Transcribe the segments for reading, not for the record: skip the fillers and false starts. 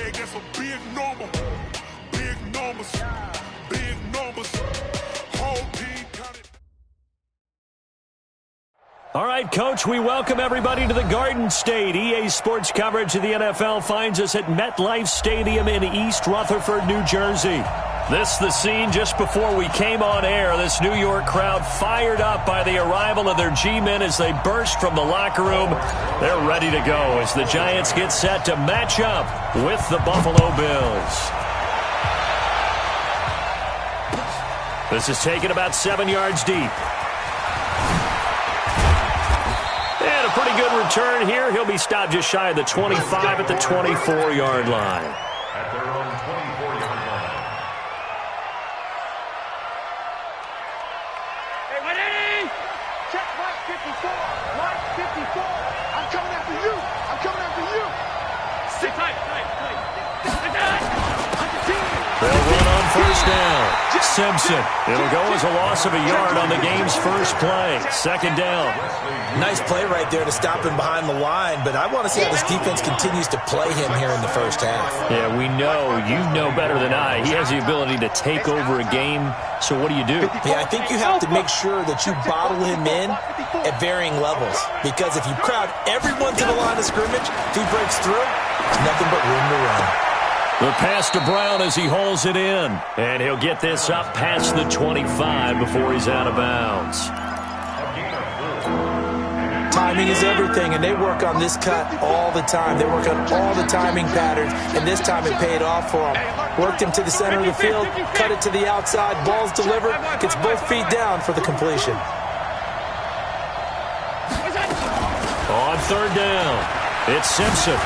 against a big number. Big numbers. Big numbers. Whole team counted. All right, Coach, we welcome everybody to the Garden State. EA Sports coverage of the NFL finds us at MetLife Stadium in East Rutherford, New Jersey. This the scene just before we came on air. This New York crowd fired up by the arrival of their G-men as they burst from the locker room. They're ready to go as the Giants get set to match up with the Buffalo Bills. This is taken about 7 yards deep. And a pretty good return here. He'll be stopped just shy of the 25 at the 24-yard line. At their own 24-yard line. Hey, ready? Check Mike 54. Mike 54. I'm coming after you. I'm coming after you. Sit tight. They'll run on first down. Simpson. It'll go as a loss of a yard on the game's first play. Second down. Nice play right there to stop him behind the line, but I want to see how this defense continues to play him here in the first half. Yeah, we know. You know better than I. He has the ability to take over a game. So what do? Yeah, I think you have to make sure that you bottle him in at varying levels, because if you crowd everyone to the line of scrimmage, if he breaks through, there's nothing but room to run. The pass to Brown as he hauls it in. And he'll get this up past the 25 before he's out of bounds. Timing is everything, and they work on this cut all the time. They work on all the timing patterns, and this time it paid off for him. Worked him to the center of the field, cut it to the outside, ball's delivered, gets both feet down for the completion. On third down, it's Simpson.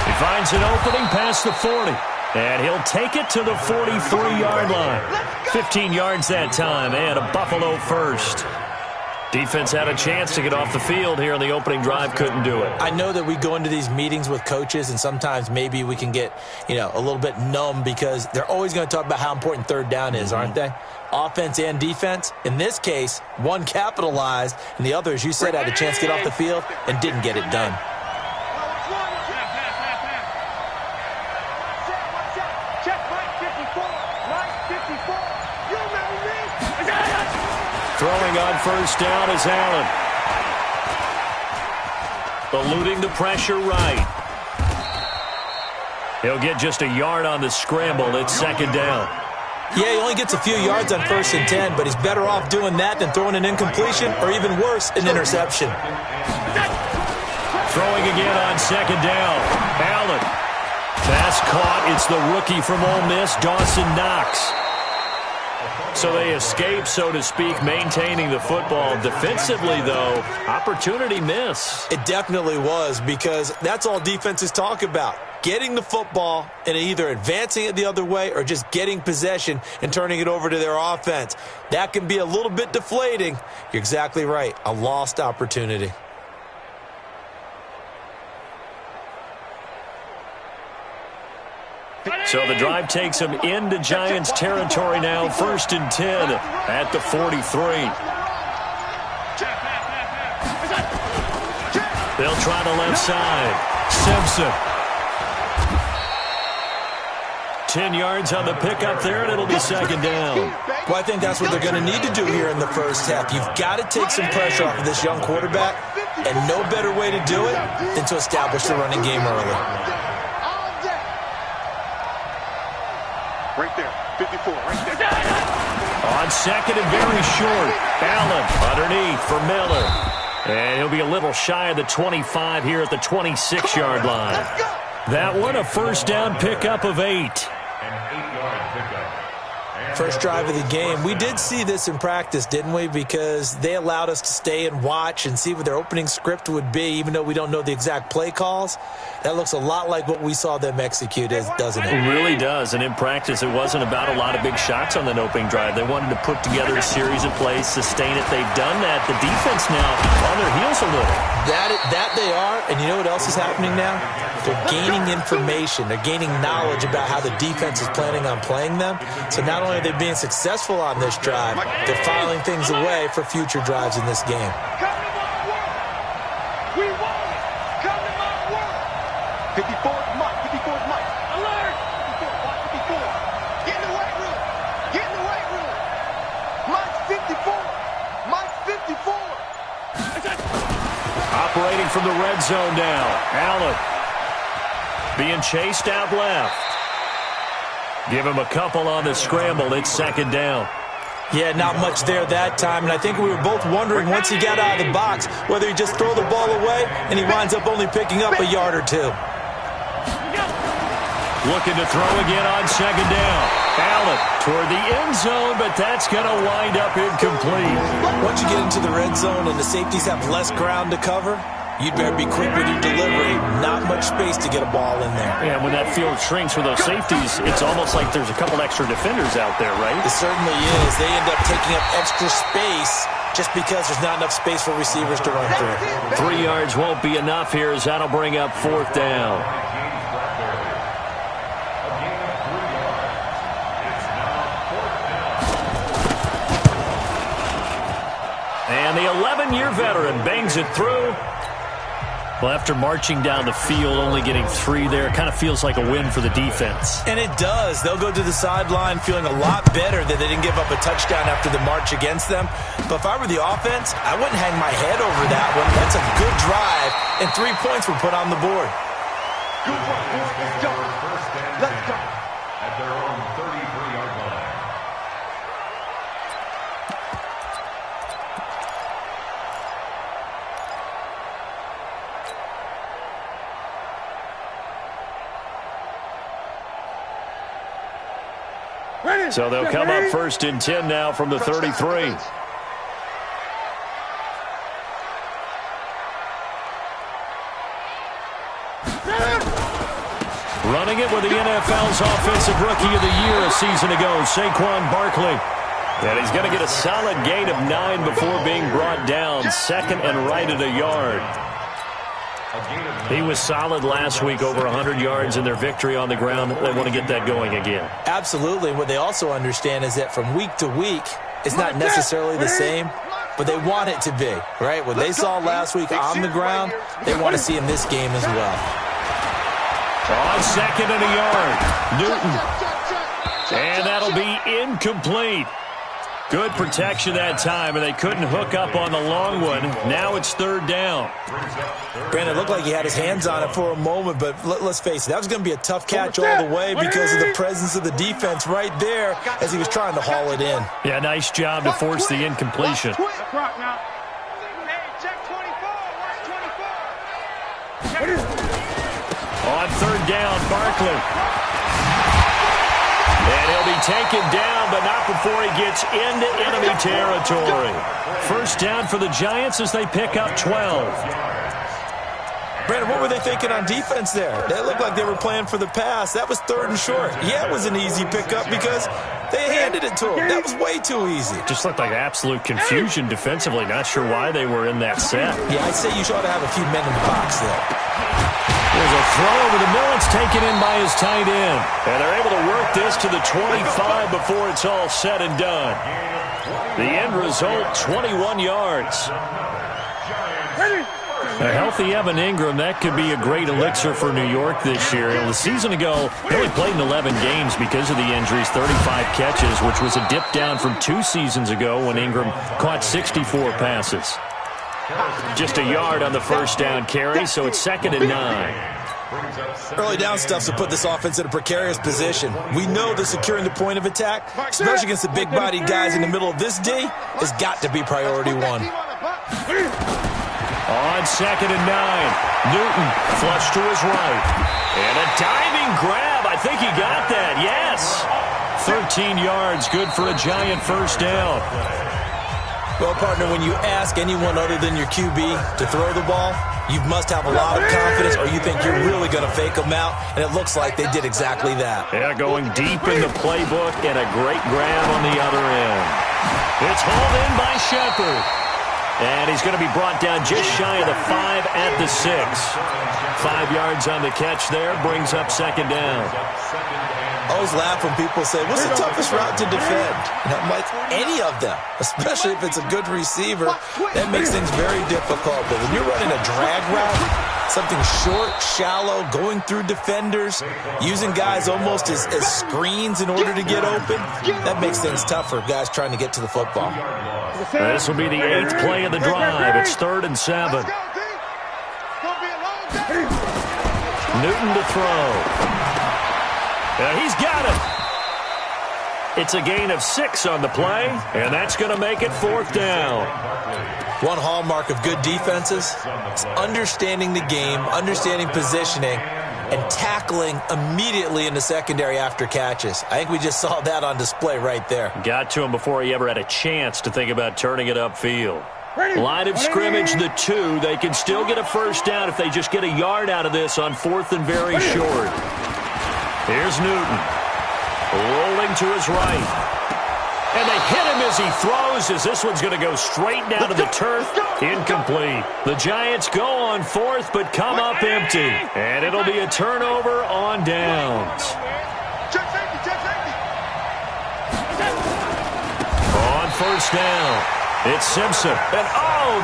He finds an opening past the 40, and he'll take it to the 43-yard line. 15 yards that time, and a Buffalo first. Defense had a chance to get off the field here on the opening drive, couldn't do it. I know that we go into these meetings with coaches, and sometimes maybe we can get, a little bit numb because they're always going to talk about how important third down is, aren't they? Offense and defense. In this case, one capitalized, and the other, as you said, had a chance to get off the field and didn't get it done. Throwing on first down is Allen. Eluding the pressure right. He'll get just a yard on the scramble. It's second down. Yeah, he only gets a few yards on 1st and 10, but he's better off doing that than throwing an incompletion or even worse, an interception. Throwing again on second down. Allen. Pass caught. It's the rookie from Ole Miss, Dawson Knox. So they escape, so to speak, maintaining the football. Defensively, though, opportunity miss. It definitely was, because that's all defenses talk about. Getting the football and either advancing it the other way or just getting possession and turning it over to their offense. That can be a little bit deflating. You're exactly right. A lost opportunity. So the drive takes them into Giants territory now. 1st and 10 at the 43. They'll try the left side. Simpson. 10 yards on the pickup there, and it'll be second down. Well, I think that's what they're going to need to do here in the first half. You've got to take some pressure off of this young quarterback, and no better way to do it than to establish the running game early. Right there, 54, right there. On second and very short. Allen underneath for Miller. And he'll be a little shy of the 25 here at the 26-yard line. That one, a first down pickup of 8. An 8-yard pickup. First drive of the game. We did see this in practice, didn't we? Because they allowed us to stay and watch and see what their opening script would be, even though we don't know the exact play calls. That looks a lot like what we saw them execute, doesn't it? It really does. And in practice, it wasn't about a lot of big shots on that opening drive. They wanted to put together a series of plays, sustain it. They've done that. The defense now on their heels a little. That they are. And you know what else is happening now? They're gaining information. They're gaining knowledge about how the defense is planning on playing them. So not only are they being successful on this drive, they're filing things away for future drives in this game. Come to my world. We want it. Come to my world. 54 is mine. 54 is mine. from the red zone now. Allen being chased out left. Give him a couple on the scramble. It's second down. Yeah, not much there that time, and I think we were both wondering once he got out of the box whether he'd just throw the ball away and he winds up only picking up a yard or two. Looking to throw again on second down. Allen toward the end zone, but that's going to wind up incomplete. Once you get into the red zone and the safeties have less ground to cover, you'd better be quick with your delivery. Not much space to get a ball in there. Yeah, when that field shrinks with those safeties, it's almost like there's a couple extra defenders out there, right? It certainly is. They end up taking up extra space just because there's not enough space for receivers to run through. 3 yards won't be enough here as that'll bring up fourth down. And the 11-year veteran bangs it through. Well, after marching down the field, only getting 3 there, kind of feels like a win for the defense. And it does. They'll go to the sideline feeling a lot better that they didn't give up a touchdown after the march against them. But if I were the offense, I wouldn't hang my head over that one. That's a good drive, and 3 points were put on the board. Good one, boys. Let's go. Let's go. At their own 33-yard line. So they'll come up first and 10 now from the 33. Running it with the NFL's Offensive Rookie of the Year a season ago, Saquon Barkley. And he's going to get a solid gain of 9 before being brought down, second and right at a yard. He was solid last week, over 100 yards in their victory on the ground. They want to get that going again. Absolutely. What they also understand is that from week to week, it's not necessarily the same, but they want it to be, right? What they saw last week on the ground, they want to see in this game as well. On second and a yard, Newton. And that'll be incomplete. Good protection that time, and they couldn't hook up on the long one. Now it's third down. Brandon, it looked like he had his hands on it for a moment, but let's face it, that was going to be a tough catch all the way because of the presence of the defense right there as he was trying to haul it in. Yeah, nice job to force the incompletion. Hey, check 24. On third down, Barkley. And he'll be taken down, but not before he gets into enemy territory. First down for the Giants as they pick up 12. Brandon, what were they thinking on defense there? They looked like they were playing for the pass. That was third and short. Yeah, it was an easy pickup because they handed it to him. That was way too easy. Just looked like absolute confusion defensively. Not sure why they were in that set. Yeah, I'd say you ought to have a few men in the box there. There's a throw over the middle. It's taken in by his tight end. And they're able to work this to the 25 before it's all said and done. The end result, 21 yards. A healthy Evan Ingram, that could be a great elixir for New York this year. A season ago, he only played in 11 games because of the injuries, 35 catches, which was a dip down from 2 seasons ago when Ingram caught 64 passes. Just a yard on the first down carry, so it's second and 9. Early down stuff to put this offense in a precarious position. We know that securing the point of attack, especially against the big-bodied guys in the middle of this D, has got to be priority one. On second and 9, Newton flush to his right. And a diving grab. I think he got that, yes. 13 yards, good for a Giant first down. Well, partner, when you ask anyone other than your QB to throw the ball, you must have a lot of confidence or you think you're really going to fake them out, and it looks like they did exactly that. Yeah, going deep in the playbook and a great grab on the other end. It's hauled in by Shepard. And he's going to be brought down just shy of the 5 at the 6. 5 yards on the catch there, brings up second down. I always laugh when people say, what's the toughest route to defend? And I'm like, any of them, especially if it's a good receiver. That makes things very difficult. But when you're running a drag route, something short, shallow, going through defenders, using guys almost as screens in order to get open, that makes things tough for guys trying to get to the football. This will be the 8th play of the drive. It's third and 7. Newton to throw. He's got it. It's a gain of 6 on the play, and that's going to make it 4th down. One hallmark of good defenses is understanding the game, understanding positioning, and tackling immediately in the secondary after catches. I think we just saw that on display right there. Got to him before he ever had a chance to think about turning it upfield. Line of scrimmage, the 2. They can still get a first down if they just get a yard out of this on 4th and very short. Here's Newton. Rolling to his right. And they hit him as he throws, as this one's going to go straight down to the turf. Incomplete. The Giants go on 4th, but come up empty. And it'll be a turnover on downs. On 1st down, it's Simpson. And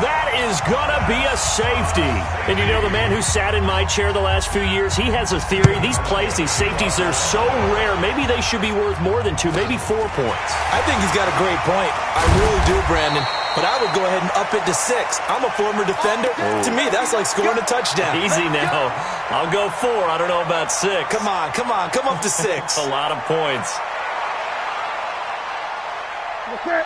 that is going to be a safety. And you know, the man who sat in my chair the last few years, he has a theory. These plays, these safeties, they're so rare. Maybe they should be worth more than 2, maybe 4 points. I think he's got a great point. I really do, Brandon. But I would go ahead and up it to 6. I'm a former defender. Oh. To me, that's like scoring a touchdown. Easy now. I'll go 4. I don't know about 6. Come on. Come up to 6. A lot of points.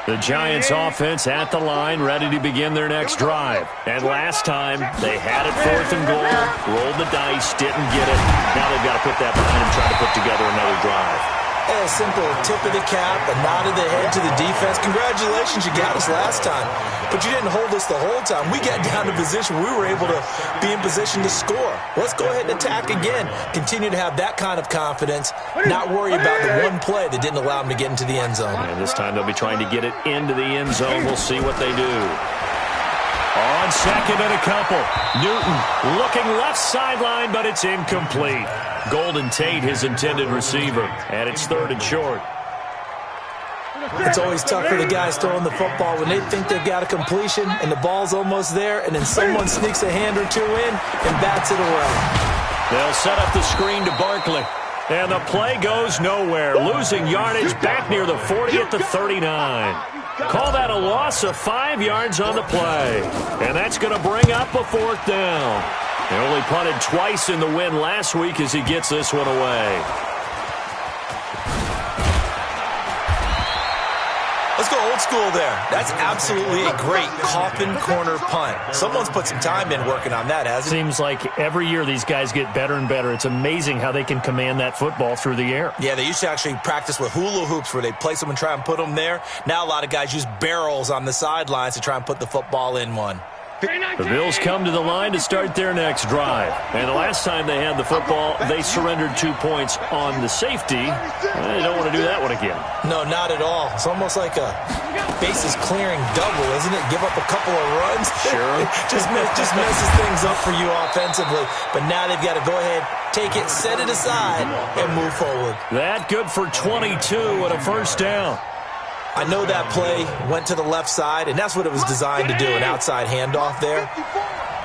The Giants offense at the line, ready to begin their next drive. And last time, they had it 4th and goal, rolled the dice, didn't get it. Now they've got to put that behind them, try to put together another drive. A simple tip of the cap, a nod of the head to the defense. Congratulations, you got us last time. But you didn't hold us the whole time. We got down to position. We were able to be in position to score. Let's go ahead and attack again. Continue to have that kind of confidence, not worry about the one play that didn't allow them to get into the end zone. And this time they'll be trying to get it into the end zone. We'll see what they do. On 2nd and a couple. Newton looking left sideline, but it's incomplete. Golden Tate, his intended receiver, and it's 3rd and short. It's always tough for the guys throwing the football when they think they've got a completion and the ball's almost there, and then someone sneaks a hand or 2 in and bats it away. They'll set up the screen to Barkley, and the play goes nowhere. Losing yardage back near the 40 at the 39. Call that a loss of 5 yards on the play, and that's going to bring up a 4th down. They only punted twice in the win last week as he gets this one away. Let's go old school there. That's absolutely a great coffin corner punt. Someone's put some time in working on that, hasn't it? Seems like every year these guys get better and better. It's amazing how they can command that football through the air. Yeah, they used to actually practice with hula hoops where they place them and try and put them there. Now a lot of guys use barrels on the sidelines to try and put the football in one. The Bills come to the line to start their next drive. And the last time they had the football, they surrendered 2 points on the safety. They don't want to do that one again. No, not at all. It's almost like a bases clearing double, isn't it? Give up a couple of runs. Sure. just messes things up for you offensively. But now they've got to go ahead, take it, set it aside, and move forward. That good for 22 and a 1st down. I know that play went to the left side, and that's what it was designed to do, an outside handoff there.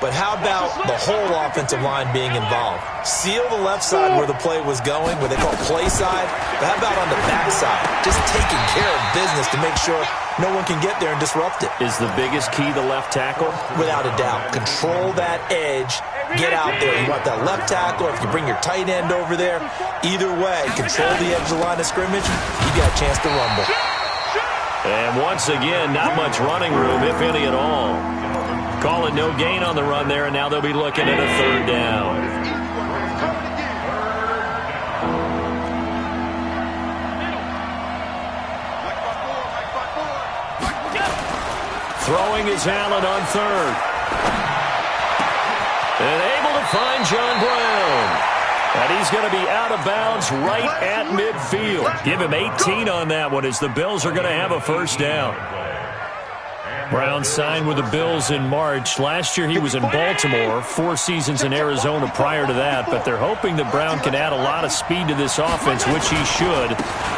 But how about the whole offensive line being involved? Seal the left side where the play was going, where they call play side. But how about on the back side? Just taking care of business to make sure no one can get there and disrupt it. Is the biggest key the left tackle? Without a doubt. Control that edge. Get out there. You want that left tackle. If you bring your tight end over there, either way, control the edge of the line of scrimmage, you got a chance to rumble. And once again, not much running room, if any at all. Call it no gain on the run there, and now they'll be looking at a 3rd down. Throwing is Allen on 3rd. And able to find John Brown. And he's going to be out of bounds right at midfield. Give him 18 on that one as the Bills are going to have a 1st down. Brown signed with the Bills in March. Last year he was in Baltimore, 4 seasons in Arizona prior to that. But they're hoping that Brown can add a lot of speed to this offense, which he should.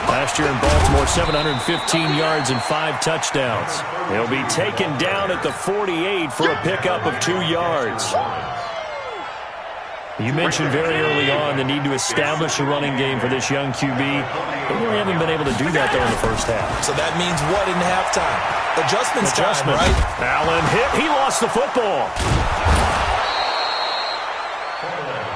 Last year in Baltimore, 715 yards and 5 touchdowns. He'll be taken down at the 48 for a pickup of 2 yards. You mentioned very early on the need to establish a running game for this young QB. They really haven't been able to do that, though, in the first half. So that means what in halftime? Adjustment time, right? Allen hit. He lost the football.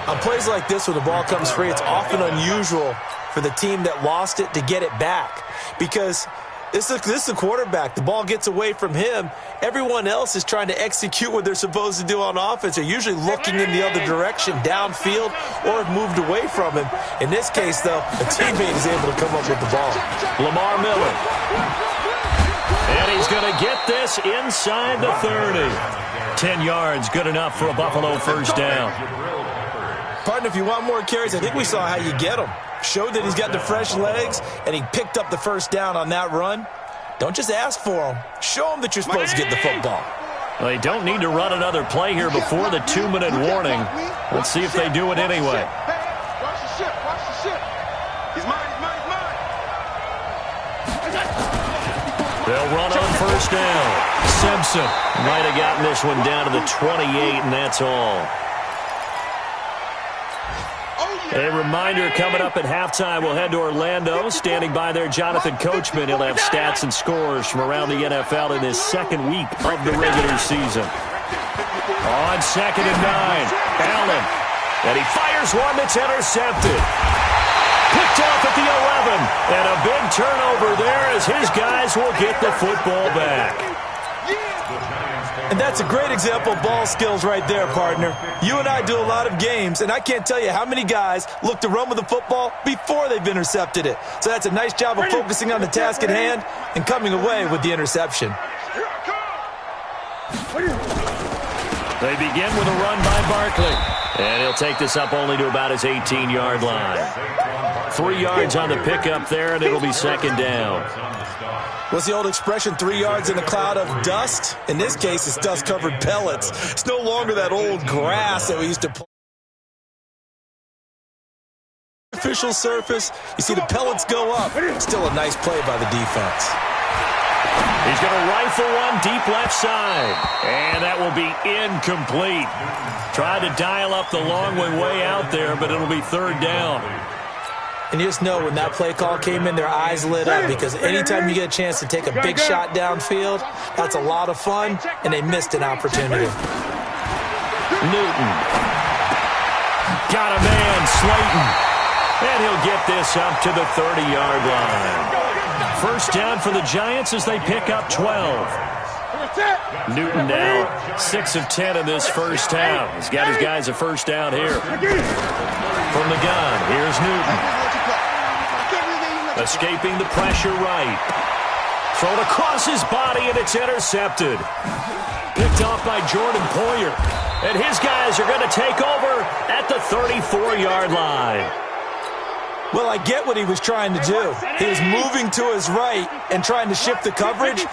On plays like this where the ball comes free, it's often unusual for the team that lost it to get it back because this is the quarterback. The ball gets away from him. Everyone else is trying to execute what they're supposed to do on offense. They're usually looking in the other direction, downfield, or have moved away from him. In this case, though, a teammate is able to come up with the ball. Lamar Miller. And he's going to get this inside the 30. 10 yards, good enough for a Buffalo first down. Partner, if you want more carries, I think we saw how you get them. Showed that he's got the fresh legs, and he picked up the first down on that run. Don't just ask for them. Show them that you're supposed to get the football. Well, they don't need to run another play here before the 2-minute warning. Let's see if they do it anyway. Watch the ship. Watch the ship. He's mine. He's mine. He's mine. They'll run on first down. Simpson might have gotten this one down to the 28, and that's all. A reminder coming up at halftime, we'll head to Orlando. Standing by there, Jonathan Coachman. He'll have stats and scores from around the NFL in this second week of the regular season. On 2nd and 9, Allen. And he fires one that's intercepted. Picked off at the 11. And a big turnover there as his guys will get the football back. And that's a great example of ball skills right there, partner. You and I do a lot of games, and I can't tell you how many guys look to run with the football before they've intercepted it. So that's a nice job of focusing on the task at hand and coming away with the interception. They begin with a run by Barkley. And he'll take this up only to about his 18-yard line. 3 yards on the pickup there, and it'll be second down. What's the old expression, 3 yards in a cloud of dust? In this case, it's dust-covered pellets. It's no longer that old grass that we used to play. Artificial surface, you see the pellets go up. Still a nice play by the defense. He's going to rifle one deep left side. And that will be incomplete. Tried to dial up the long one way out there, but it'll be third down. And you just know when that play call came in, their eyes lit up because anytime you get a chance to take a big shot downfield, that's a lot of fun, and they missed an opportunity. Newton. Got a man, Slayton. And he'll get this up to the 30-yard line. First down for the Giants as they pick up 12. Newton now 6 of 10 in this first half. He's got his guys a first down here. From the gun, here's Newton. Escaping the pressure right. Thrown across his body, and it's intercepted. Picked off by Jordan Poyer. And his guys are going to take over at the 34-yard line. Well, I get what he was trying to do. He was moving to his right and trying to shift the coverage,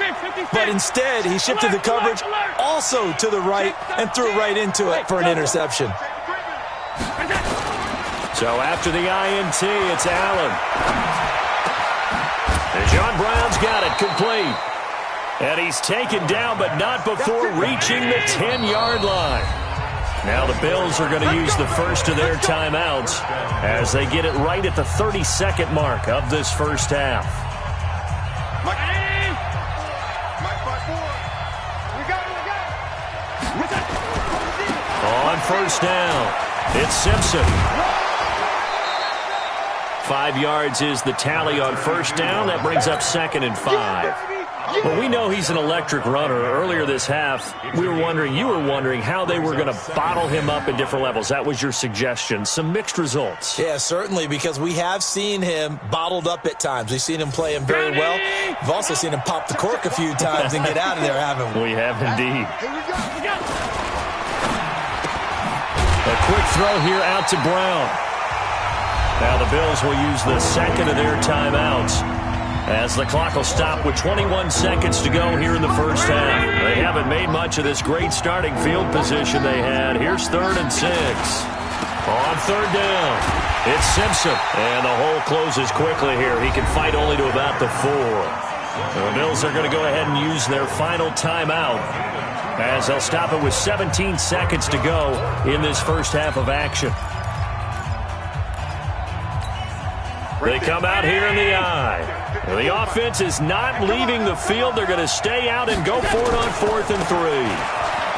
but instead he shifted the coverage also to the right and threw right into it for an interception. So after the INT, it's Allen. And John Brown's got it complete. And he's taken down, but not before reaching the 10-yard line. Now the Bills are going to use the first of their timeouts as they get it right at the 32nd mark of this first half. On first down, it's Simpson. 5 yards is the tally on first down. That brings up 2nd and 5. Well, we know he's an electric runner. Earlier this half, you were wondering how they were going to bottle him up at different levels. That was your suggestion. Some mixed results. Yeah, certainly, because we have seen him bottled up at times. We've seen him play him very well. We've also seen him pop the cork a few times and get out of there, haven't we? We have indeed. A quick throw here out to Brown. Now the Bills will use the second of their timeouts as the clock will stop with 21 seconds to go here in the first half. They haven't made much of this great starting field position they had. Here's 3rd and 6. On 3rd down, it's Simpson. And the hole closes quickly here. He can fight only to about the 4. The Bills are going to go ahead and use their final timeout as they'll stop it with 17 seconds to go in this first half of action. They come out here in the eye. The offense is not leaving the field. They're going to stay out and go for it on 4th and 3.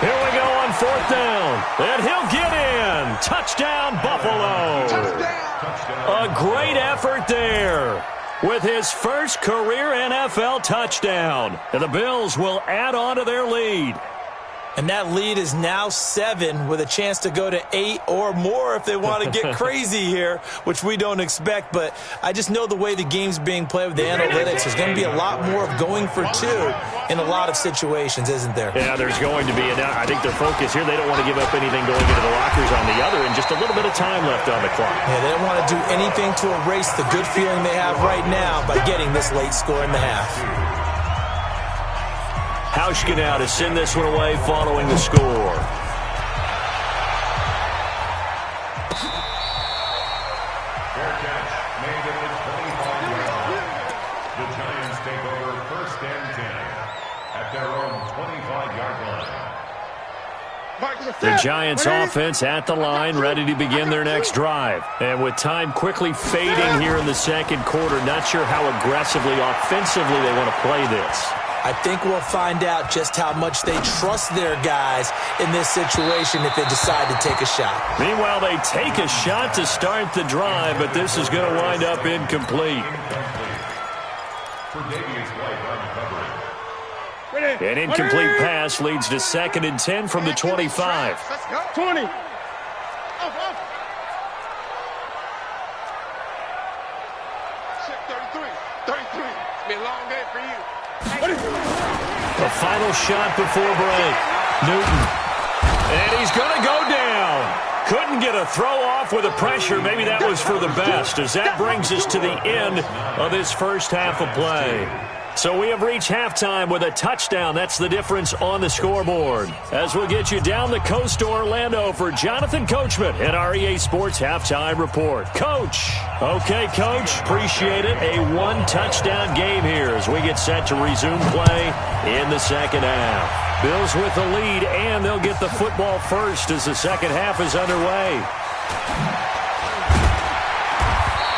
Here we go on 4th down. And he'll get in. Touchdown, Buffalo. Touchdown. A great effort there with his first career NFL touchdown. And the Bills will add on to their lead. And that lead is now 7 with a chance to go to 8 or more if they want to get crazy here, which we don't expect. But I just know the way the game's being played with the analytics, there's going to be a lot more of going for 2 in a lot of situations, isn't there? Yeah, there's going to be. And I think their focus here, they don't want to give up anything going into the lockers on the other, and just a little bit of time left on the clock. Yeah, they don't want to do anything to erase the good feeling they have right now by getting this late score in the half. Hauschka now to send this one away following the score. Fair catch made at the 25-yard line. The Giants take over 1st and 10 at their own 25-yard line. The Giants offense at the line, ready to begin their next drive. And with time quickly fading here in the second quarter, not sure how aggressively, offensively they want to play this. I think we'll find out just how much they trust their guys in this situation if they decide to take a shot. Meanwhile, they take a shot to start the drive, but this is going to wind up incomplete. An incomplete pass leads to 2nd and 10 from the 25. Let's go. 20. Off. 33. 33. It's been a long day for you. The final shot before break. Newton. And he's going to go down. Couldn't get a throw off with the pressure. Maybe that was for the best, as that brings us to the end of this first half of play. So we have reached halftime with a touchdown. That's the difference on the scoreboard. As we'll get you down the coast to Orlando for Jonathan Coachman in our EA Sports Halftime Report. Coach. Okay, Coach. Appreciate it. A 1-touchdown game here as we get set to resume play in the second half. Bills with the lead, and they'll get the football first as the second half is underway.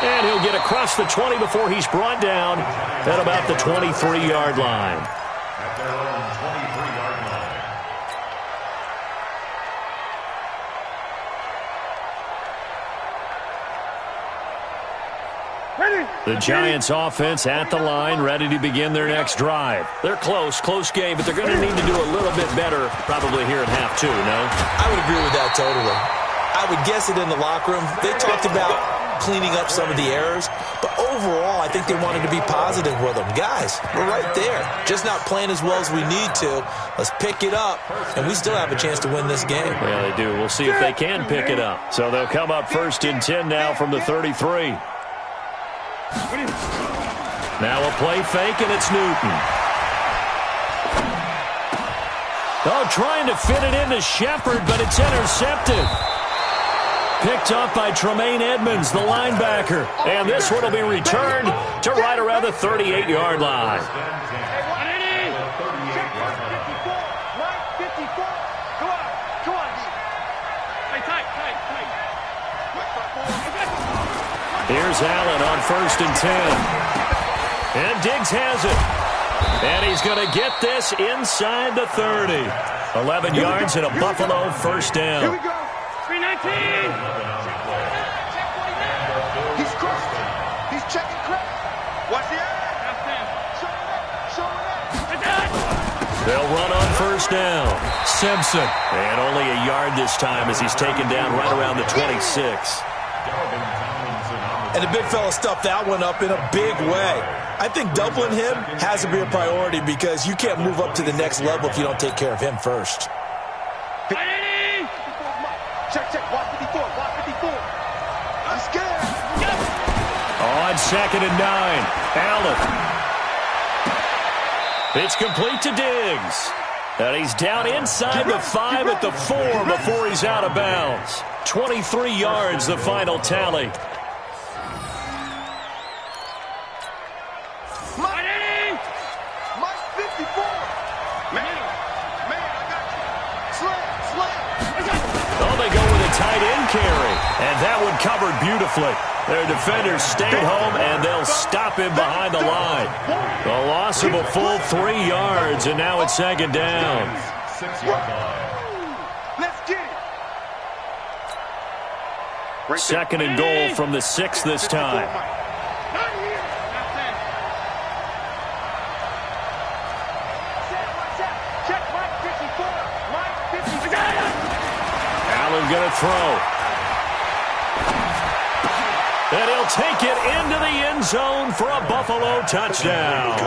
And he'll get across the 20 before he's brought down at about the 23-yard line. At their own 23-yard line. The Giants offense at the line, ready to begin their next drive. They're close game, but they're going to need to do a little bit better probably here in half 2, no? I would agree with that totally. I would guess it in the locker room. They talked about cleaning up some of the errors, but overall, I think they wanted to be positive with them. Guys, we're right there. Just not playing as well as we need to. Let's pick it up, and we still have a chance to win this game. Yeah, they do. We'll see if they can pick it up. So they'll come up 1st and 10 now from the 33. Now a play fake, and it's Newton. Oh, trying to fit it into Shepard, but it's intercepted. Picked up by Tremaine Edmonds, the linebacker. And this one will be returned to right around the 38-yard line. Here's Allen on 1st and 10. And Diggs has it. And he's going to get this inside the 30. 11 yards and a Buffalo first down. Here we go. 319. He's crossing. He's checking credit. Watch the eye. Show it. They'll run on first down. Simpson. And only a yard this time as he's taken down right around the 26. And the big fella stuffed that one up in a big way. I think doubling him has to be a priority because you can't move up to the next level if you don't take care of him first. Check. Watch 54. I'm scared. On 2nd and 9. Allen. It's complete to Diggs. And he's down inside the 5 at the 4 before he's out of bounds. 23 yards, the final tally. Mike 54. Man, I got you. Slam. Oh, they go with a tight end carry. And that one covered beautifully. Their defenders stayed home, and they'll stop him behind the line. A loss of a full 3 yards, and now it's 2nd down. 6-yard line. Let's get it. Second and goal from the 6 this time. Allen going to throw. And he'll take it into the end zone for a Buffalo touchdown.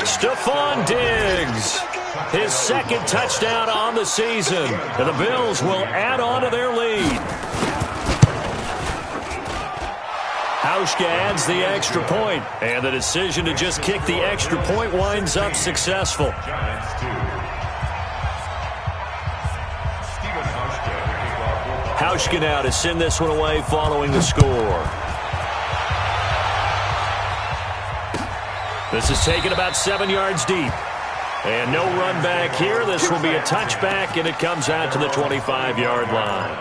Stephon Diggs, his second touchdown on the season. And the Bills will add on to their lead. Hauschka adds the extra point, and the decision to just kick the extra point winds up successful. Hauschka now to send this one away following the score. This is taken about 7 yards deep. And no run back here. This will be a touchback, and it comes out to the 25-yard line.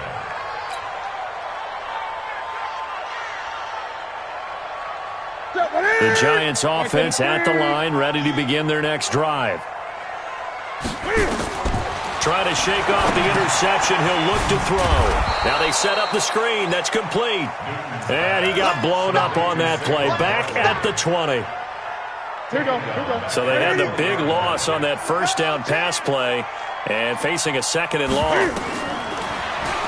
The Giants offense at the line, ready to begin their next drive. Trying to shake off the interception. He'll look to throw. Now they set up the screen. That's complete. And he got blown up on that play. Back at the 20. So they had the big loss on that first down pass play and facing a second and long.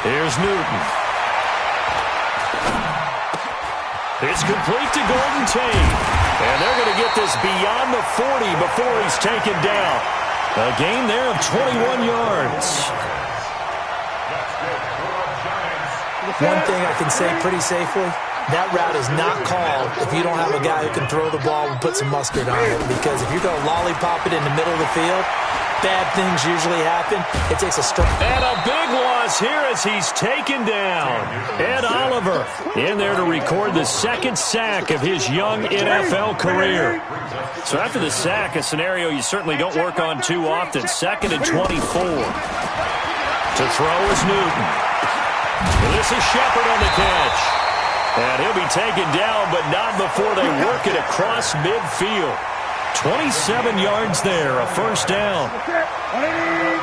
Here's Newton. It's complete to Golden Tate. And they're going to get this beyond the 40 before he's taken down. A gain there of 21 yards. One thing I can say pretty safely, that route is not called if you don't have a guy who can throw the ball and put some mustard on it. Because if you're going to lollipop it in the middle of the field, bad things usually happen. It takes a strike. And a big loss here as he's taken down. Ed Oliver in there to record the second sack of his young NFL career. So after the sack, a scenario you certainly don't work on too often. Second and 24. To throw is Newton. And this is Shepard on the catch. And he'll be taken down, but not before they work it across midfield. 27 yards there, a first down.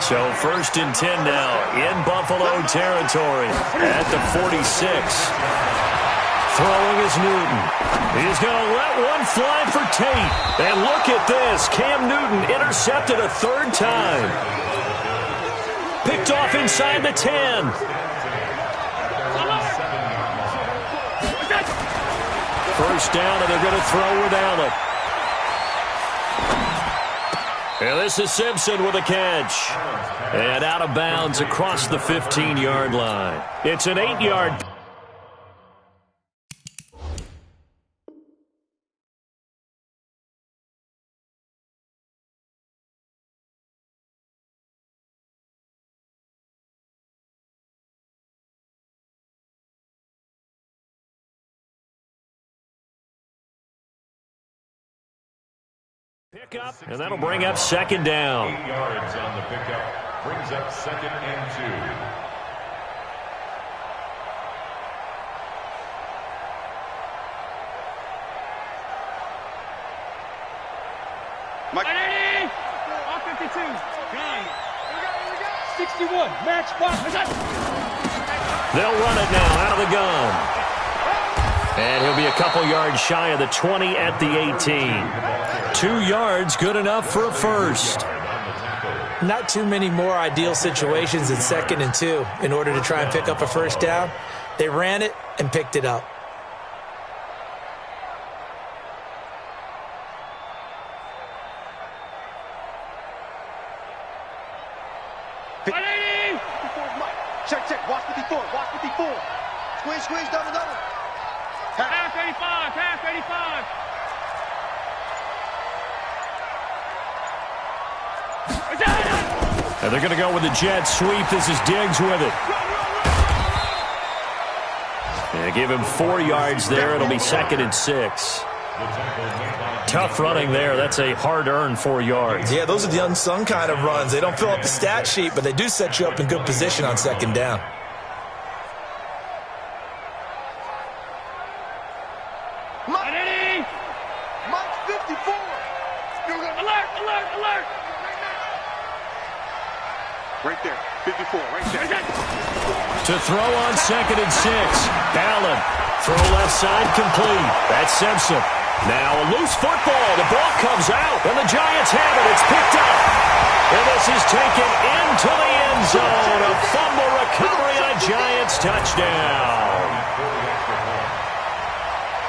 So first and 10 now in Buffalo territory at the 46. Throwing is Newton. He's going to let one fly for Tate. And look at this. Cam Newton intercepted a third time. Picked off inside the 10. First down, and they're going to throw with Allen. And this is Simpson with a catch. And out of bounds across the 15-yard line. It's an 8-yard. Pickup, and that'll bring up second down. 8 yards on the pickup. Brings up second and 2. Mike. 52. 61. Match point. They'll run it now out of the gun. And he'll be a couple yards shy of the 20 at the 18. 2 yards, good enough for a first. Not too many more ideal situations in second and 2 in order to try and pick up a first down. They ran it and picked it up. Check. Watch 54. Squeeze, double. Pass 85. And they're going to go with the jet sweep. This is Diggs with it. And give him 4 yards there. It'll be second and 6. Tough running there. That's a hard-earned 4 yards. Yeah, those are the unsung kind of runs. They don't fill up the stat sheet, but they do set you up in good position on second down. Mike 54. Alert. Right there. 54, right there. To throw on 2nd and 6. Allen. Throw left side complete. That's Simpson. Now a loose football. The ball comes out, and the Giants have it. It's picked up. And this is taken into the end zone. A fumble recovery and a Giants touchdown.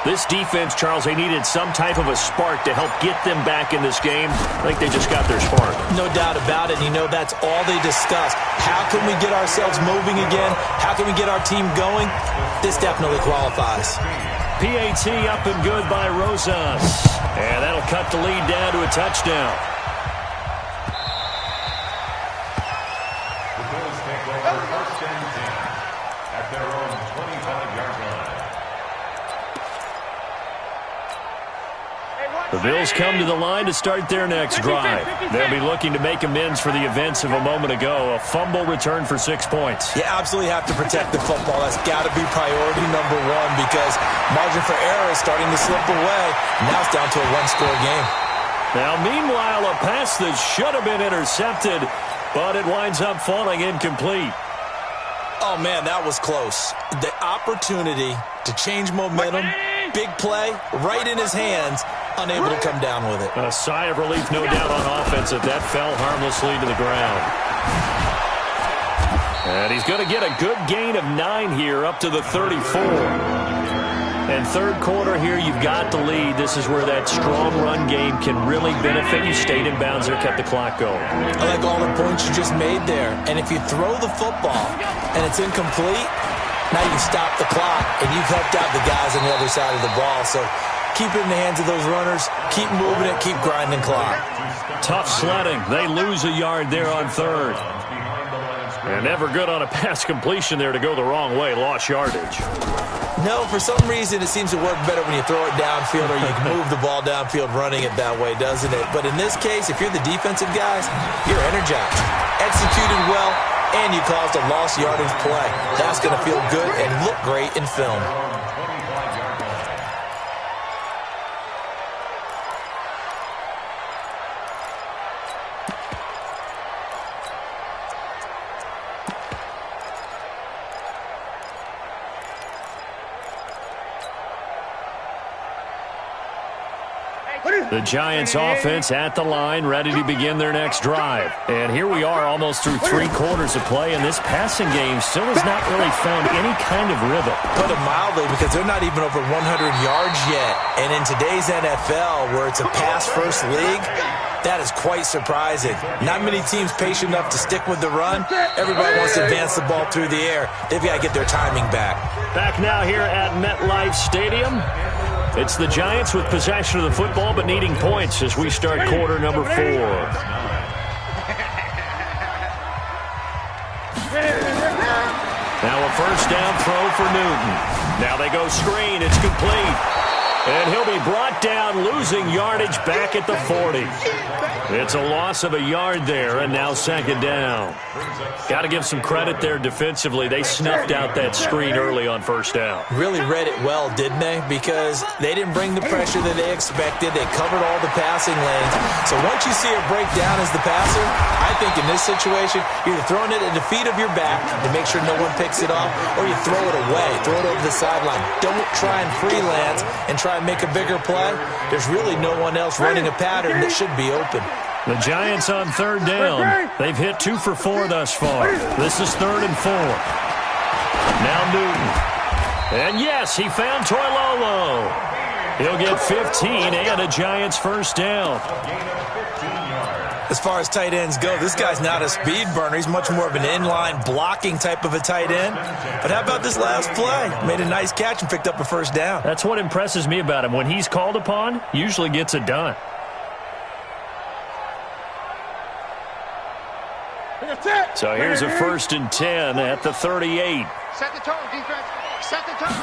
This defense, Charles, they needed some type of a spark to help get them back in this game. I think they just got their spark. No doubt about it. You know, that's all they discussed. How can we get ourselves moving again? How can we get our team going? This definitely qualifies. PAT up and good by Rosas. And that'll cut the lead down to a touchdown. The Bills take over 1st and 10 at their own 25-yard line. The Bills come to the line to start their next drive. They'll be looking to make amends for the events of a moment ago. A fumble return for 6 points. You absolutely have to protect the football. That's got to be priority number one because margin for error is starting to slip away. Now it's down to a one-score game. Now, meanwhile, a pass that should have been intercepted, but it winds up falling incomplete. Oh, man, that was close. The opportunity to change momentum, big play, right in his hands, unable to come down with it. A sigh of relief, no doubt, on offense that fell harmlessly to the ground. And he's going to get a good gain of 9 here, up to the 34. And third quarter here, you've got the lead. This is where that strong run game can really benefit you. Stayed in bounds there, kept the clock going. I like all the points you just made there. And if you throw the football and it's incomplete, now you can stop the clock, and you've helped out the guys on the other side of the ball. So keep it in the hands of those runners. Keep moving it. Keep grinding clock. Tough sledding. They lose a yard there on third. And never good on a pass completion there to go the wrong way. Lost yardage. No, for some reason it seems to work better when you throw it downfield or you can move the ball downfield running it that way, doesn't it? But in this case, if you're the defensive guys, you're energized. Executed well, and you caused a lost yardage play. That's going to feel good and look great in film. The Giants offense at the line, ready to begin their next drive. And here we are almost through 3 quarters of play, and this passing game still has not really found any kind of rhythm. Put it mildly, because they're not even over 100 yards yet. And in today's NFL, where it's a pass-first league, that is quite surprising. Not many teams patient enough to stick with the run. Everybody wants to advance the ball through the air. They've got to get their timing back. Back now here at MetLife Stadium. It's the Giants with possession of the football but needing points as we start quarter number 4. Now a first down throw for Newton. Now they go screen. It's complete. And he'll be brought down, losing yardage back at the 40. It's a loss of a yard there, and now second down. Got to give some credit there defensively. They snuffed out that screen early on first down. Really read it well, didn't they? Because they didn't bring the pressure that they expected. They covered all the passing lanes. So once you see it break down as the passer, I think in this situation, you're either throwing it at the feet of your back to make sure no one picks it off, or you throw it away, throw it over the sideline. Don't try and freelance and try and make a bigger play. There's really no one else running a pattern that should be open. The Giants on third down. They've hit 2 for 4 thus far. This is 3rd and 4. Now Newton. And yes, he found Toilolo. He'll get 15 and a Giants first down. As far as tight ends go, this guy's not a speed burner. He's much more of an inline blocking type of a tight end. But how about this last play? Made a nice catch and picked up a first down. That's what impresses me about him. When he's called upon, usually gets it done. So here's a 1st and 10 at the 38. Set the tone, defense. Set the tone.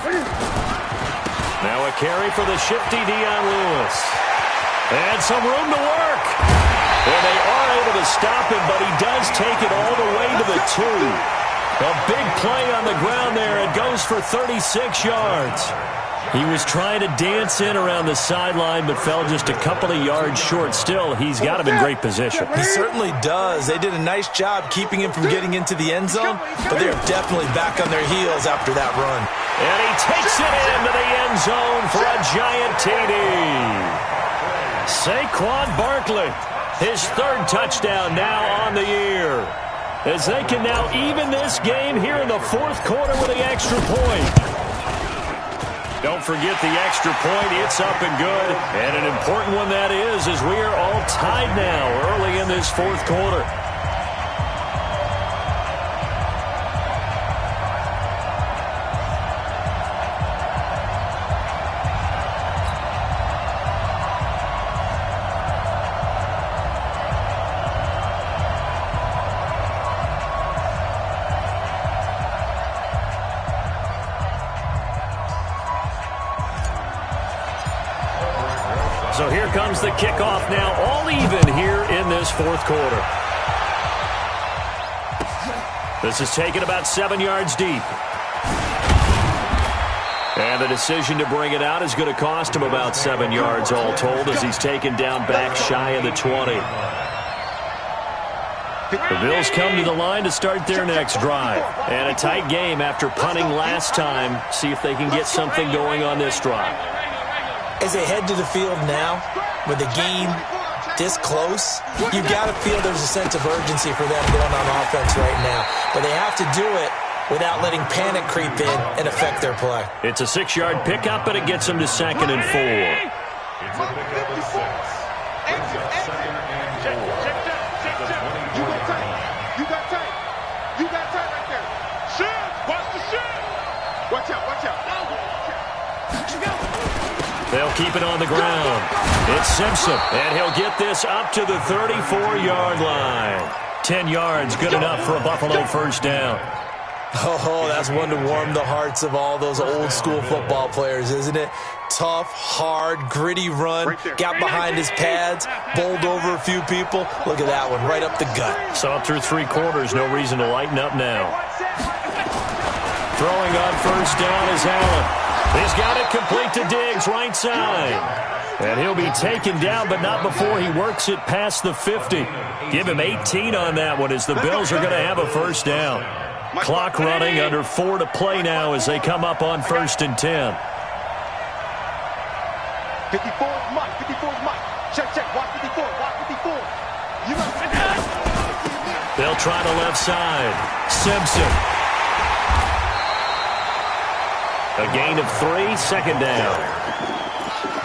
Now a carry for the shifty Dion Lewis. And some room to work. And they are able to stop him, but he does take it all the way to the 2. A big play on the ground there. It goes for 36 yards. He was trying to dance in around the sideline, but fell just a couple of yards short. Still, he's got him in great position. He certainly does. They did a nice job keeping him from getting into the end zone, but they're definitely back on their heels after that run. And he takes it into the end zone for a giant TD. Saquon Barkley, his third touchdown now on the year, as they can now even this game here in the fourth quarter with the extra point. Don't forget the extra point. It's up and good. And an important one that is, as we are all tied now early in this fourth quarter. So here comes the kickoff now, all even here in this fourth quarter. This is taken about 7 yards deep. And the decision to bring it out is going to cost him about 7 yards all told, as he's taken down back shy of the 20. The Bills come to the line to start their next drive. And a tight game after punting last time. See if they can get something going on this drive. As they head to the field now, with the game this close, you got to feel there's a sense of urgency for them going on offense right now. But they have to do it without letting panic creep in and affect their play. It's a 6-yard pickup, but it gets them to 2nd and 4. It's a pickup of 6. Brings up 2nd and 4. You got tight. You got tight. You got tight right there. Shoot. Watch the shoot. Watch out. Watch out. They'll keep it on the ground. It's Simpson, and he'll get this up to the 34-yard line. 10 yards, good enough for a Buffalo first down. Oh, that's one to warm the hearts of all those old-school football players, isn't it? Tough, hard, gritty run, got behind his pads, bowled over a few people. Look at that one, right up the gut. Saw it through 3 quarters, no reason to lighten up now. Throwing on first down is Allen. He's got it complete to Diggs, right side. And he'll be taken down, but not before he works it past the 50. Give him 18 on that one, as the Bills are going to have a first down. Clock running, under 4 to play now as they come up on 1st and 10. 54 is Mike. 54 is Mike. Check, check. Watch 54. Watch 54. You know. They'll try the left side. Simpson. A gain of 3, 2nd down.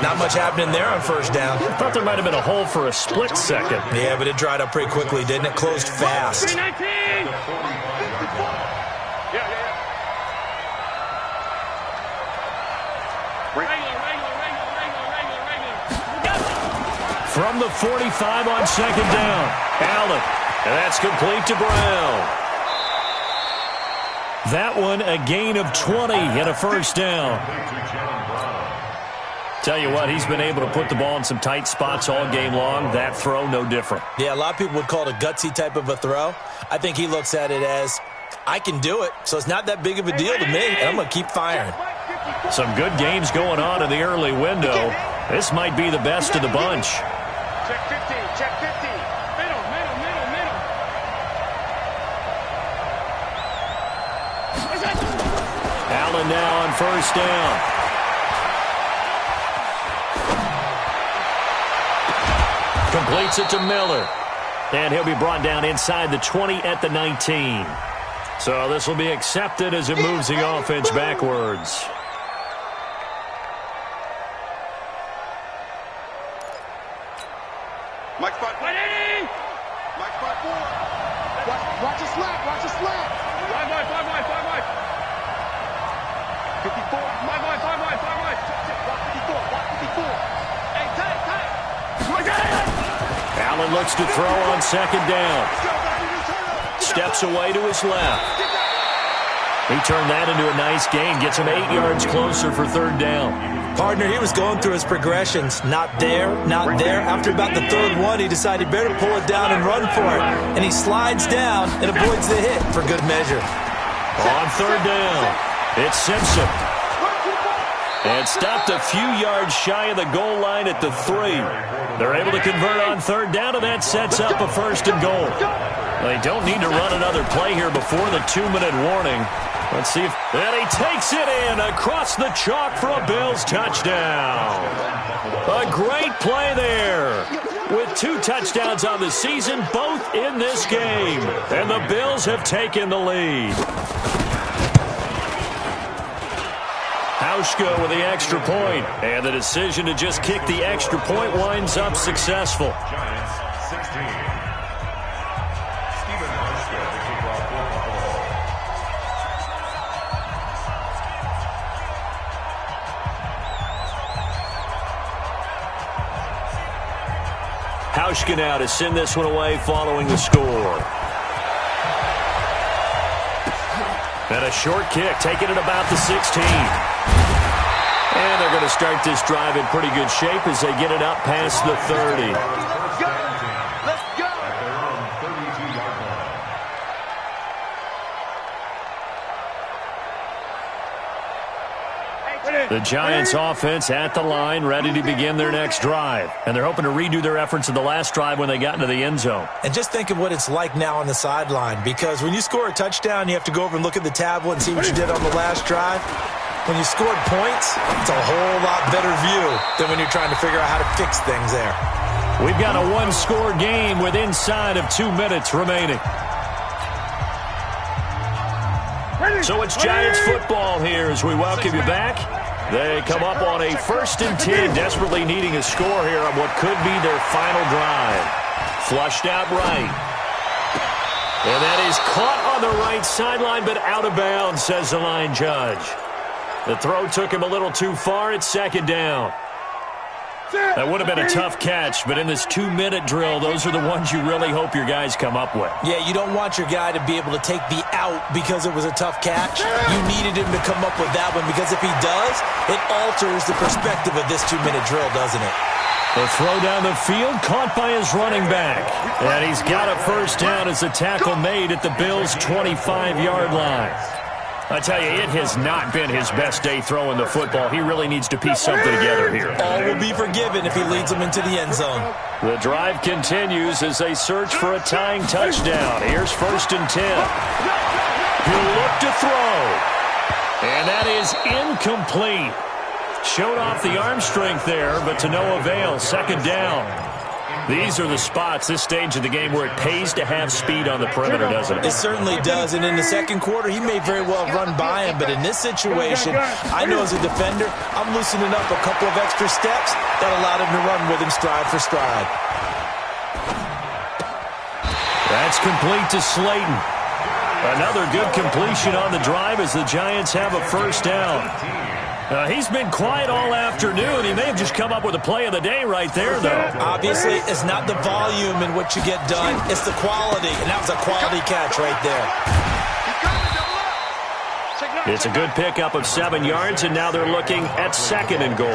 Not much happening there on first down. I thought there might have been a hole for a split second. Yeah, but it dried up pretty quickly, didn't it? Closed fast. From the 45 on 2nd down. Allen. And that's complete to Brown. That one a gain of 20 and a first down. Tell you what, he's been able to put the ball in some tight spots all game long. That throw, no different. Yeah, a lot of people would call it a gutsy type of a throw. I think he looks at it as, I can do it, so it's not that big of a deal to me, and I'm going to keep firing. Some good games going on in the early window. This might be the best of the bunch. Check 15. Check 15. Middle. Allen now on first down. Completes it to Miller. And he'll be brought down inside the 20 at the 19. So this will be accepted as it moves the offense backwards. Mike spot 4. Mike spot 4. Watch his slap. Watch his slap. 5 wide. 54. 5 wide. Watch 54. Watch 54. Hey, tight. Allen looks to throw on 2nd down. Steps away to his left. He turned that into a nice gain. Gets him 8 yards closer for 3rd down. Partner, he was going through his progressions. Not there, not there. After about the 3rd one, he decided he better pull it down and run for it. And he slides down and avoids the hit for good measure. On third down, it's Simpson. And stopped a few yards shy of the goal line at the 3. They're able to convert on third down, and that sets up a first and goal. They don't need to run another play here before the 2-minute warning. Let's see if... And he takes it in across the chalk for a Bills touchdown. A great play there. With 2 touchdowns on the season, both in this game. And the Bills have taken the lead. Hauschka with the extra point, and the decision to just kick the extra point winds up successful. Giants 16. Stephen Hauschka to kick off for Buffalo. Hauschka now to send this one away following the score. And a short kick, taking it about the 16. And they're going to start this drive in pretty good shape as they get it up past the 30. Let's go. At their own 32-yard line. The Giants offense at the line, ready to begin their next drive. And they're hoping to redo their efforts in the last drive when they got into the end zone. And just think of what it's like now on the sideline, because when you score a touchdown, you have to go over and look at the tablet and see what you did on the last drive. When you scored points, it's a whole lot better view than when you're trying to figure out how to fix things there. We've got a one-score game with inside of 2 minutes remaining. So it's Giants football here as we welcome you back. They come up on a 1st and 10, desperately needing a score here on what could be their final drive. Flushed out right. And that is caught on the right sideline, but out of bounds, says the line judge. The throw took him a little too far. It's 2nd down. That would have been a tough catch, but in this 2-minute drill, those are the ones you really hope your guys come up with. Yeah, you don't want your guy to be able to take the out because it was a tough catch. You needed him to come up with that one, because if he does, it alters the perspective of this 2-minute drill, doesn't it? The throw down the field, caught by his running back. And he's got a first down as the tackle made at the Bills' 25-yard line. I tell you, it has not been his best day throwing the football. He really needs to piece something together here. All will be forgiven if he leads them into the end zone. The drive continues as they search for a tying touchdown. Here's 1st and 10. He'll look to throw. And that is incomplete. Showed off the arm strength there, but to no avail. 2nd down. These are the spots, this stage of the game, where it pays to have speed on the perimeter, doesn't it? It certainly does, and in the 2nd quarter, he may very well run by him, but in this situation, I know as a defender, I'm loosening up a couple of extra steps that allowed him to run with him stride for stride. That's complete to Slayton. Another good completion on the drive as the Giants have a first down. He's been quiet all afternoon. He may have just come up with a play of the day right there, though. Obviously, it's not the volume in what you get done. It's the quality, and that was a quality catch right there. It's a good pickup of 7 yards, and now they're looking at 2nd and goal.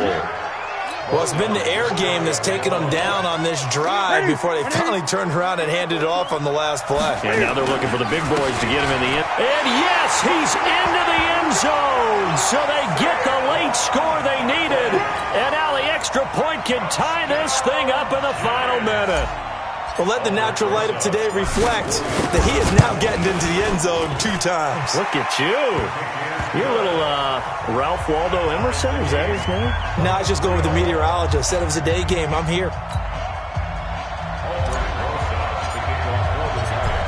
Well, it's been the air game that's taken them down on this drive before they finally turned around and handed it off on the last play. And now they're looking for the big boys to get him in the end. And yes, he's into the end zone. So they get the late score they needed. And now the extra point can tie this thing up in the final minute. Well, let the natural light of today reflect that he is now getting into the end zone 2 times. Look at you. You're a little Ralph Waldo Emerson, is that his name? No, I was just going with the meteorologist. Said it was a day game. I'm here.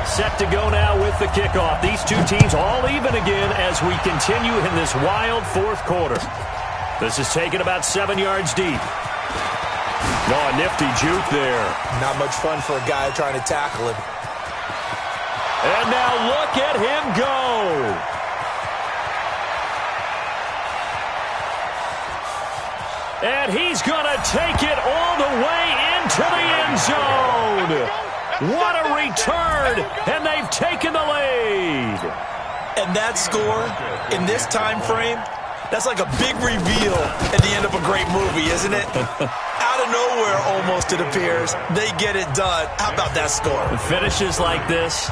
Set to go now with the kickoff. These two teams all even again as we continue in this wild 4th quarter. This is taken about 7 yards deep. Oh, a nifty juke there. Not much fun for a guy trying to tackle him. And now look at him go. And he's going to take it all the way into the end zone. What a return, and they've taken the lead. And that score, in this time frame, That's like a big reveal at the end of a great movie, isn't it? Out of nowhere, almost, it appears. They get it done. How about that score? The finishes like this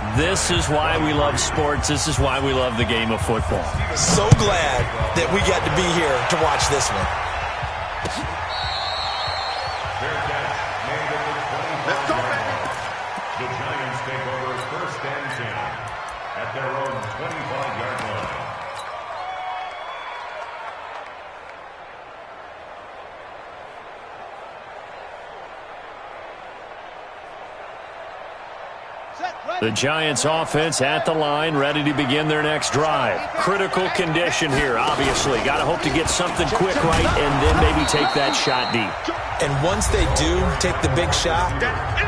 is why we love sports. This is why we love the game of football. So glad that we got to be here to watch this one. Let's go, baby. The Giants take over first and 10 at their own 25-yard line. The Giants offense at the line, ready to begin their next drive. Critical condition here, obviously. Got to hope to get something quick right and then maybe take that shot deep. And once they do take the big shot,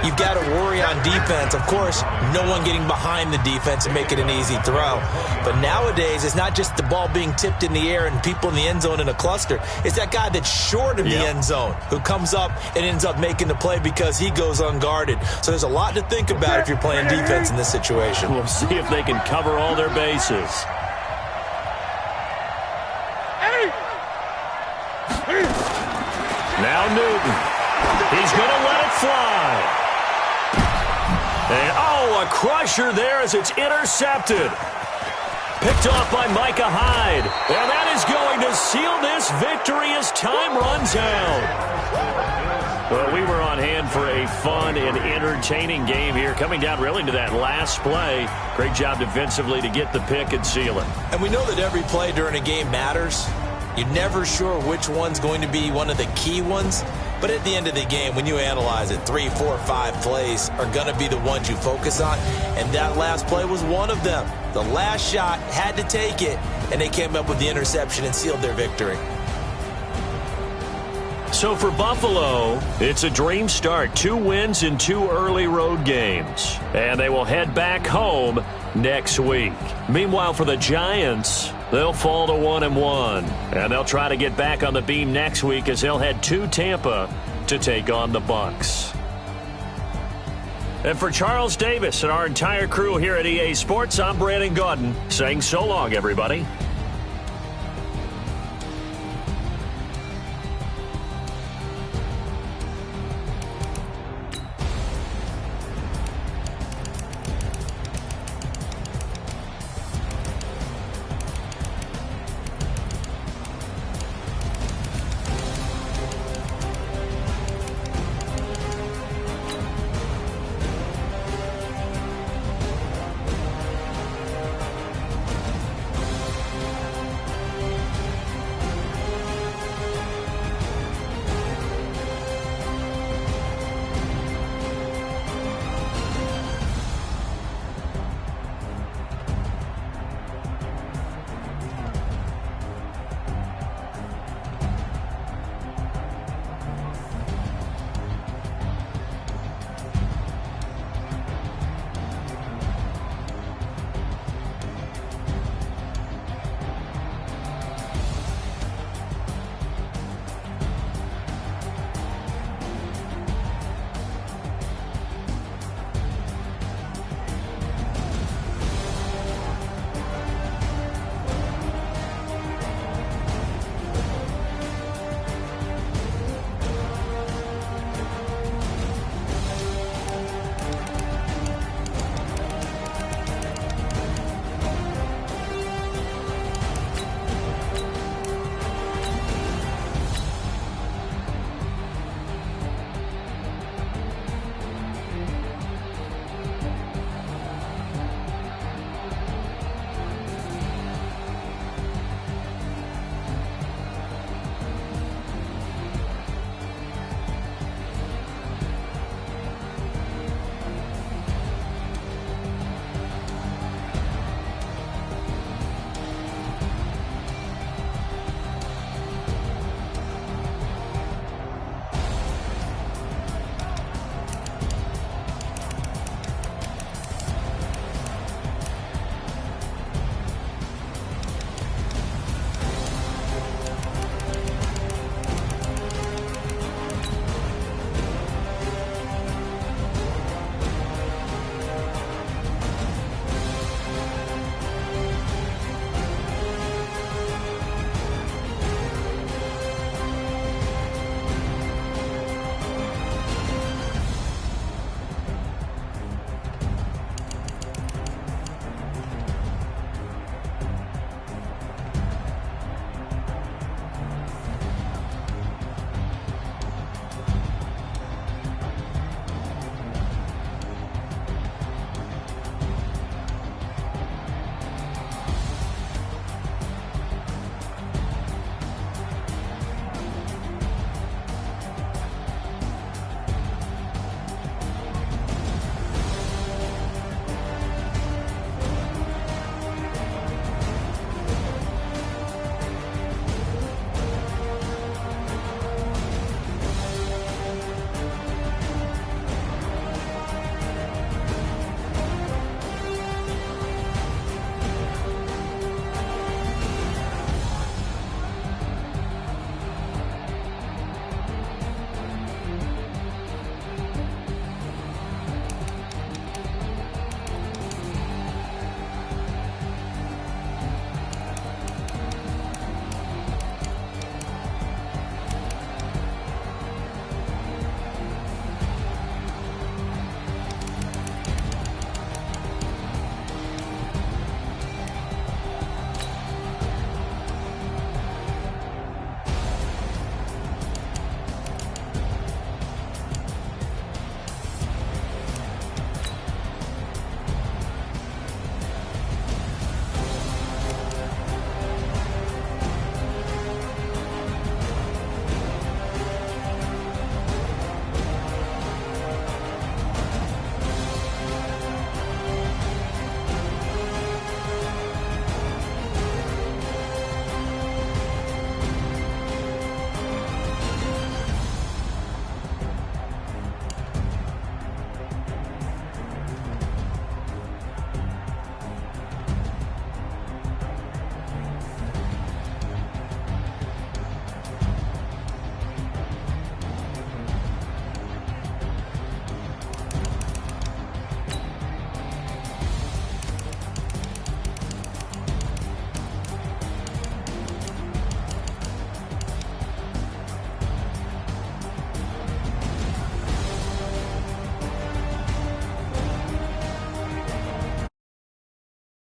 you've got to worry on defense. Of course, no one getting behind the defense and make it an easy throw. But nowadays, it's not just the ball being tipped in the air and people in the end zone in a cluster. It's that guy that's short of the end zone who comes up and ends up making the play because he goes unguarded. So there's a lot to think about if you're playing defense in this situation. We'll see if they can cover all their bases. Now Newton. He's going to let it fly. And, a crusher there as it's intercepted. Picked off by Micah Hyde. And that is going to seal this victory as time runs out. Well, we were on hand for a fun and entertaining game here, coming down really to that last play. Great job defensively to get the pick and seal it. And we know that every play during a game matters. You're never sure which one's going to be one of the key ones. But at the end of the game, when you analyze it, 3, 4, 5 plays are going to be the ones you focus on. And that last play was one of them. The last shot had to take it, and they came up with the interception and sealed their victory. So for Buffalo, it's a dream start. 2 wins in 2 early road games. And they will head back home next week. Meanwhile, for the Giants, they'll fall to 1-1. And they'll try to get back on the beam next week as they'll head to Tampa to take on the Bucs. And for Charles Davis and our entire crew here at EA Sports, I'm Brandon Gaudin saying so long, everybody.